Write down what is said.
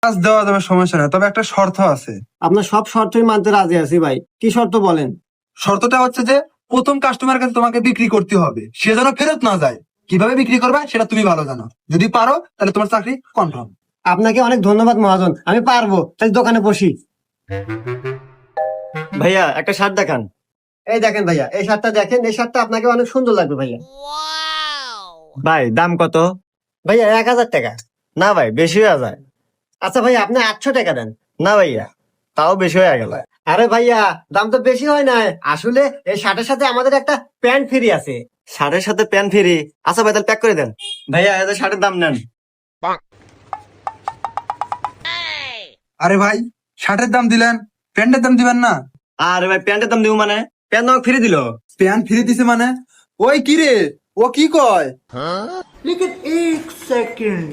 কাজ দেওয়া যাবে, সমস্যা নাই, তবে একটা শর্ত আছে। আপনার সব শর্তই মানতে রাজি আছি ভাই, কি শর্ত বলেন? শর্তটা হচ্ছে যে প্রথম কাস্টমার কাছে তোমাকে বিক্রি করতে হবে, সে যেন ফেরত না যায়। কিভাবে বিক্রি করবে সেটা তুমি ভালো জানো, যদি পারো তাহলে তোমার চাকরি কনফার্ম। আপনাকে অনেক ধন্যবাদ মহাজন, আমি পারবো, তাহলে দোকানে বসি। ভাইয়া একটা শার্ট দেখান। এই দেখেন ভাইয়া, এই শার্টটা দেখেন, এই শার্টটা আপনাকে অনেক সুন্দর লাগবে ভাইয়া। ভাই দাম কত? ভাইয়া 1000 টাকা। না ভাই বেশি হয়ে যায়। আচ্ছা ভাইয়া, আপনি 800 টাকা দেন। না ভাইয়া তাও বেশি হয়ে গেল। আরে ভাইয়া, দাম তো বেশি হয় না, আসলে এই শার্টের সাথে আমাদের একটা প্যান্ট ফ্রি আছে। শার্টের সাথে প্যান্ট ফ্রি? আচ্ছা ভাই তাহলে প্যাক করে দেন। ভাইয়া এদের শার্টের দাম নেন। আরে ভাই, শার্টের দাম দিলেন, প্যান্টের দাম দিবেন না? আরে ভাই প্যান্টের দাম দিব মানে? প্যান্ট আমাকে ফ্রি দিল। প্যান্ট ফিরে দিছে মানে? ওই কি রে, ও কি কয়? लेकिन 1 सेकंड।